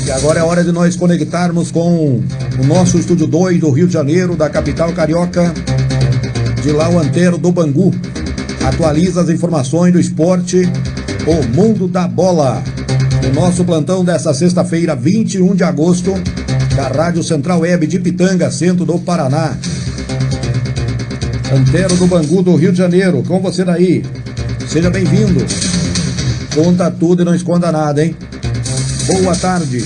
E agora é hora de nós conectarmos com o nosso Estúdio 2 do Rio de Janeiro, da capital carioca, de lá o Antero do Bangu. Atualiza as informações do esporte, o mundo da bola. O nosso plantão dessa sexta-feira, 21 de agosto, da Rádio Central Web de Pitanga, centro do Paraná. Antero do Bangu do Rio de Janeiro, com você daí. Seja bem-vindo. Conta tudo e não esconda nada, hein? Boa tarde.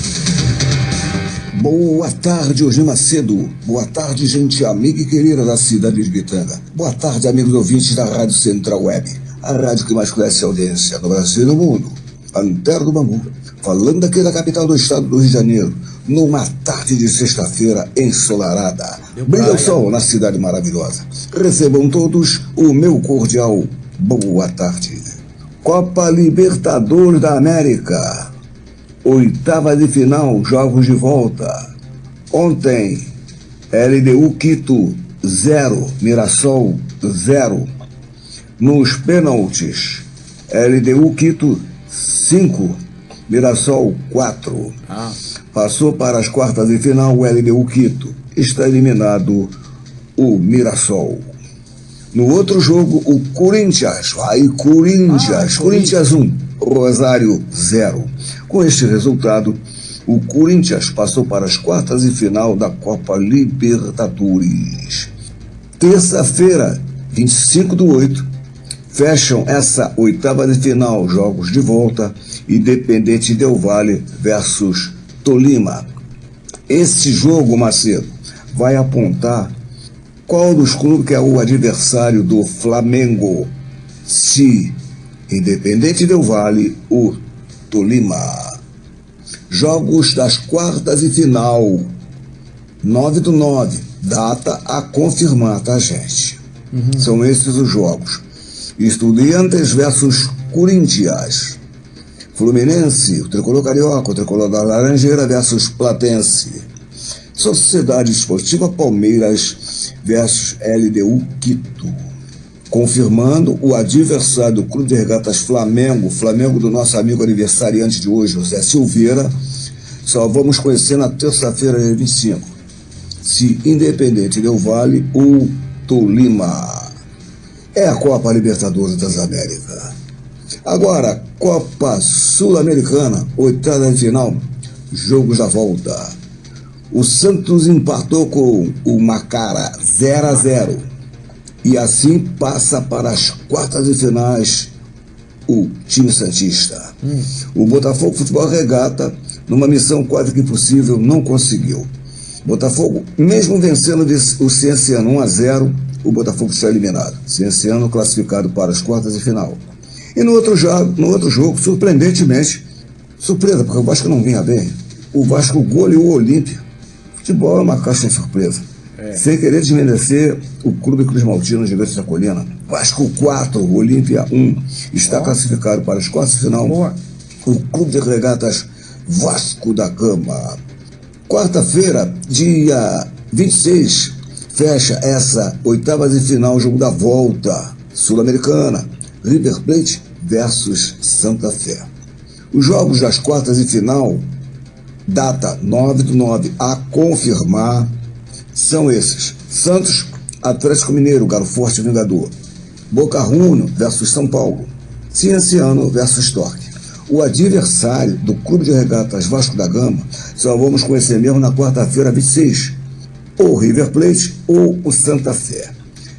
Boa tarde, Eugênio Macedo. Boa tarde, gente amiga e querida da cidade de Pitanga. Boa tarde, amigos ouvintes da Rádio Central Web, a rádio que mais cresce a audiência no Brasil e no mundo. Antero do Bangu, falando aqui da capital do estado do Rio de Janeiro, numa tarde de sexta-feira ensolarada. Brilha o sol na cidade maravilhosa. Recebam todos o meu cordial boa tarde. Copa Libertadores da América. Oitava de final, jogos de volta. Ontem, LDU Quito 0, Mirassol 0. Nos pênaltis, LDU Quito 5, Mirassol 4. Passou para as quartas de final o LDU Quito. Está eliminado o Mirassol. No outro jogo, o Corinthians. Corinthians 1, Rosário 0. Com este resultado, o Corinthians passou para as quartas de final da Copa Libertadores. Terça-feira, 25/8, fecham essa oitava de final, jogos de volta, Independente Del Valle versus Tolima. Esse jogo, Macedo, vai apontar qual dos clubes que é o adversário do Flamengo, se Independente Del Valle ou Tolima. Jogos das quartas de final, 9/9, data a confirmar, tá, gente? São esses os jogos. Estudiantes versus Corinthians. Fluminense, o tricolor carioca, o tricolor da Laranjeira versus Platense. Sociedade Esportiva Palmeiras versus LDU Quito. Confirmando o adversário do Clube de Regatas Flamengo do nosso amigo aniversariante de hoje, José Silveira, só vamos conhecer na terça-feira, dia 25. Se Independente Del Valle ou Tolima. É a Copa Libertadores das Américas. Agora, Copa Sul-Americana, oitava de final, jogos da volta. O Santos empatou com o Macara 0-0. E assim passa para as quartas de finais o time santista. O Botafogo Futebol Regata, numa missão quase que impossível, não conseguiu. Botafogo, mesmo vencendo o Cienciano 1-0, o Botafogo está eliminado. Cienciano classificado para as quartas de final. E no outro jogo, surpreendentemente, surpresa, porque o Vasco não vinha bem, o Vasco goleou o Olímpia. Futebol é uma caixa de surpresa. Sem querer desmerecer o Clube Cruz Maltino, Gigantes da Colina. Vasco 4, Olímpia 1. Está classificado para as quartas de final o Clube de Regatas Vasco da Gama. Quarta-feira, dia 26, fecha essa oitava de final, jogo da volta sul-americana. River Plate versus Santa Fé. Os jogos das quartas de final, data 9/9, a confirmar, são esses: Santos, Atlético Mineiro, Galo Forte Vingador. Boca Juniors versus São Paulo. Cienciano versus Torque. O adversário do Clube de Regatas Vasco da Gama só vamos conhecer mesmo na quarta-feira, 26. Ou River Plate ou o Santa Fé.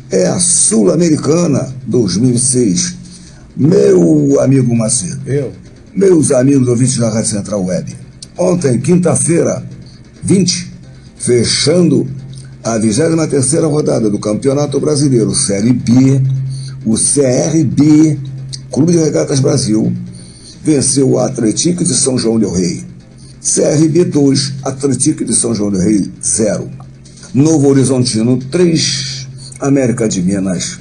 É a Sul-Americana 2006. Meu amigo Macedo. Meus amigos ouvintes da Rádio Central Web. Ontem, quinta-feira, 20, fechando a 23ª rodada do Campeonato Brasileiro Série B, o CRB, Clube de Regatas Brasil, venceu o Atlético de São João del Rei. CRB 2, Atlético de São João del Rei 0. Novo Horizontino 3, América de Minas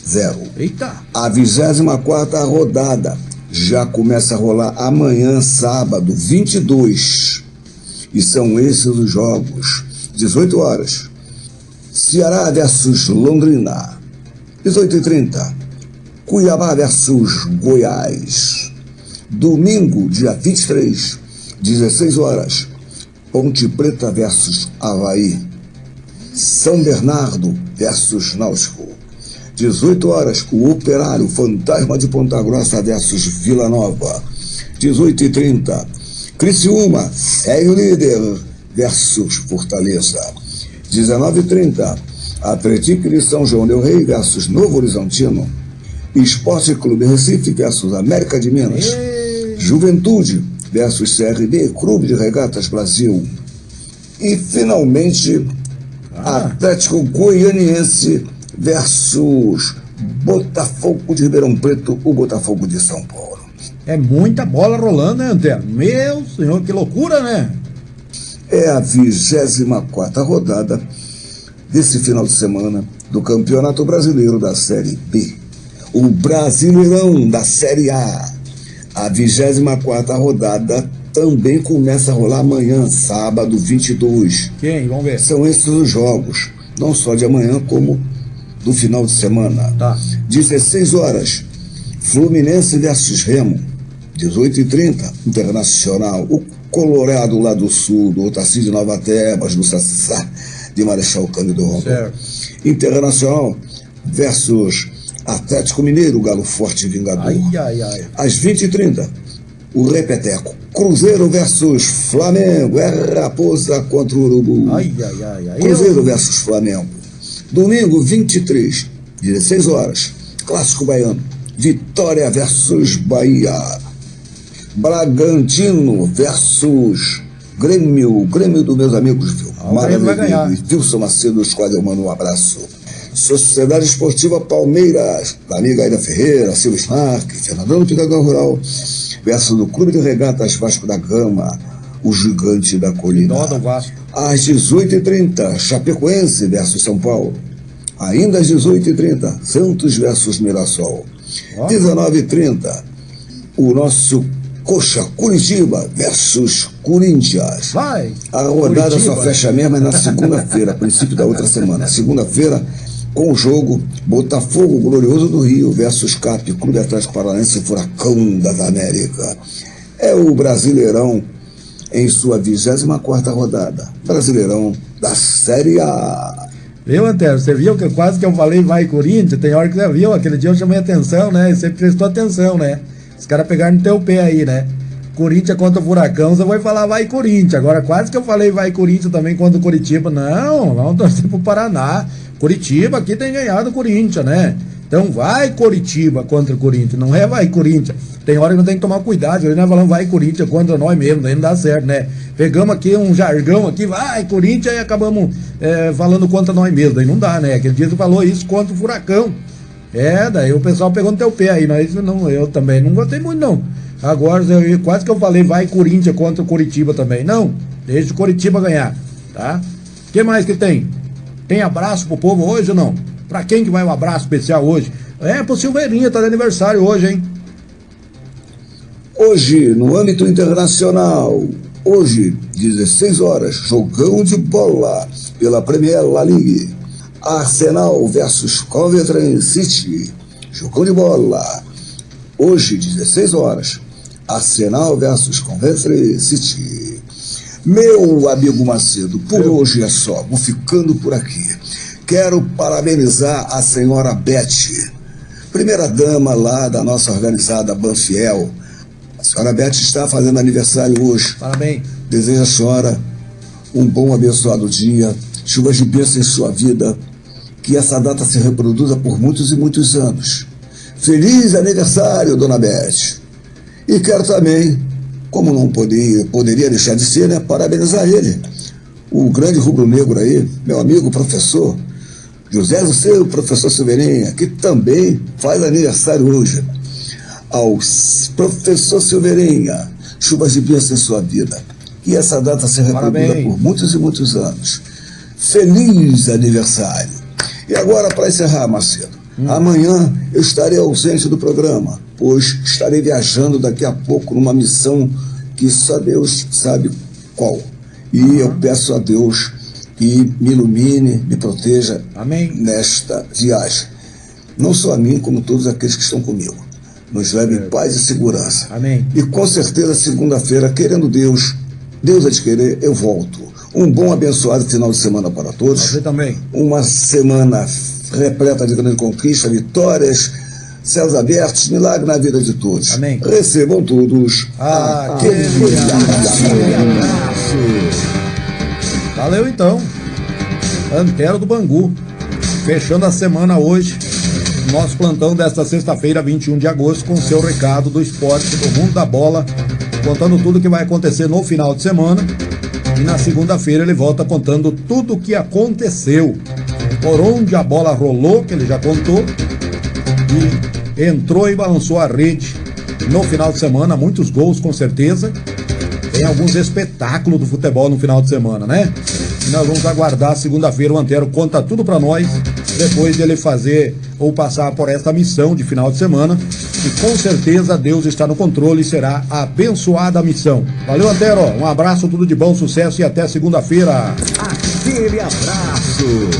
0. Eita! A 24ª rodada já começa a rolar amanhã, sábado, 22. E são esses os jogos. 18 horas. Ceará versus Londrina. 18h30. Cuiabá versus Goiás. Domingo, dia 23, 16 horas, Ponte Preta versus Avaí. São Bernardo versus Náutico. 18 horas, o Operário Fantasma de Ponta Grossa versus Vila Nova. 18h30, Criciúma, segue o líder versus Fortaleza. 19h30, Atlético de São João del Rei versus Novo Horizontino. Esporte Clube Recife versus América de Minas. Juventude versus CRB, Clube de Regatas Brasil. E finalmente, Atlético Goianiense versus Botafogo de Ribeirão Preto, o Botafogo de São Paulo. É muita bola rolando, né, Antero? Meu senhor, que loucura, né? É a 24ª rodada desse final de semana do Campeonato Brasileiro da Série B. O Brasileirão da Série A. A 24ª rodada também começa a rolar amanhã, sábado 22. Quem? Vamos ver. São esses os jogos, não só de amanhã, como do final de semana. Tá. 16 horas, Fluminense versus Remo. 18h30, Internacional. O Colorado lá do Sul, do Otacílio de Nova Tebas, do Sassá, de Marechal Cândido Rondon. Internacional versus Atlético Mineiro, Galo Forte e Vingador. Às 20h30, o Repeteco. Cruzeiro versus Flamengo. É Raposa contra o Urubu. Cruzeiro versus Flamengo. Domingo, 23, 16 horas. Clássico baiano. Vitória versus Bahia. Bragantino versus Grêmio. Grêmio dos meus amigos, viu? Maravilha. E Wilson Macedo, os quais eu mando um abraço. Sociedade Esportiva Palmeiras, da amiga Aida Ferreira, Silvio Snark, Fernandão Picadão Rural, versus do Clube de Regatas Vasco da Gama, o gigante da colina. Às 18h30, Chapecoense versus São Paulo. Ainda às 18h30, Santos versus Mirassol. 19h30, o nosso Coxa Curitiba versus Corinthians. A rodada Curitiba só fecha mesmo na segunda-feira, princípio da outra semana. Segunda-feira, com o jogo Botafogo Glorioso do Rio versus CAP, Clube Atlético Paranaense Furacão das Américas. É o Brasileirão em sua 24ª rodada. Brasileirão da Série A. Viu, Antero? Você viu que quase que eu falei vai Corinthians? Tem hora que você viu, aquele dia eu chamei atenção, né? E você prestou atenção, né? Os caras pegaram no teu pé aí, né? Corinthians contra o Furacão, você vai falar vai Corinthians. Agora quase que eu falei vai Corinthians também contra o Curitiba. Não, vamos torcer pro Paraná. Curitiba aqui tem ganhado o Corinthians, né? Então vai Curitiba contra o Corinthians, não é vai Corinthians. Tem hora que não tem que tomar cuidado, nós falamos vai Corinthians contra nós mesmos, daí não dá certo, né? Pegamos aqui um jargão aqui, vai Corinthians, e acabamos falando contra nós mesmos, daí não dá, né? Aquele dia você falou isso contra o Furacão. Daí o pessoal pegou no teu pé aí, eu também não gostei muito não. Agora, quase que eu falei vai Corinthians contra o Curitiba também. Não, deixa o Curitiba ganhar, tá? O que mais que tem? Tem abraço pro povo hoje ou não? Pra quem que vai um abraço especial hoje? Pro Silveirinha, tá de aniversário hoje, hein? Hoje, no âmbito internacional, hoje, 16 horas, jogão de bola pela Premier League. Arsenal versus Coventry City, jogão de bola. Hoje, 16 horas, Arsenal versus Coventry City. Meu amigo Macedo, por hoje é só, vou ficando por aqui. Quero parabenizar a senhora Beth, primeira dama lá da nossa organizada Banfiel. A senhora Beth está fazendo aniversário hoje. Parabéns. Desejo à senhora um bom abençoado dia, chuvas de bênção em sua vida, que essa data se reproduza por muitos e muitos anos. Feliz aniversário, dona Beth. E quero também, como não poderia deixar de ser, né, parabenizar ele, o grande rubro-negro aí, meu amigo professor José do seu professor Silveirinha, que também faz aniversário hoje. Ao professor Silveirinha, chuvas de bênção em sua vida, que essa data se reproduza por muitos e muitos anos. Feliz aniversário. E agora, para encerrar, Macedo, amanhã eu estarei ausente do programa, pois estarei viajando daqui a pouco numa missão que só Deus sabe qual. E eu peço a Deus que me ilumine, me proteja nesta viagem. Não só a mim, como todos aqueles que estão comigo. nos leve paz e segurança. Amém. E com certeza, segunda-feira, querendo Deus a de querer, eu volto. Um bom, abençoado final de semana para todos. Você também. Uma semana repleta de grande conquista, vitórias, céus abertos, milagre na vida de todos. Amém. Recebam todos aquele abraço. Valeu então. Antero do Bangu. Fechando a semana hoje. Nosso plantão desta sexta-feira, 21 de agosto, com seu recado do esporte, do mundo da bola, contando tudo que vai acontecer no final de semana. E na segunda-feira ele volta contando tudo o que aconteceu, por onde a bola rolou, que ele já contou, e entrou e balançou a rede no final de semana. Muitos gols, com certeza. Tem alguns espetáculos do futebol no final de semana, né? E nós vamos aguardar segunda-feira. O Antero conta tudo pra nós, depois de ele fazer ou passar por esta missão de final de semana. E com certeza Deus está no controle e será abençoada a missão. Valeu, Antero. Um abraço, tudo de bom, sucesso e até segunda-feira. Aquele abraço.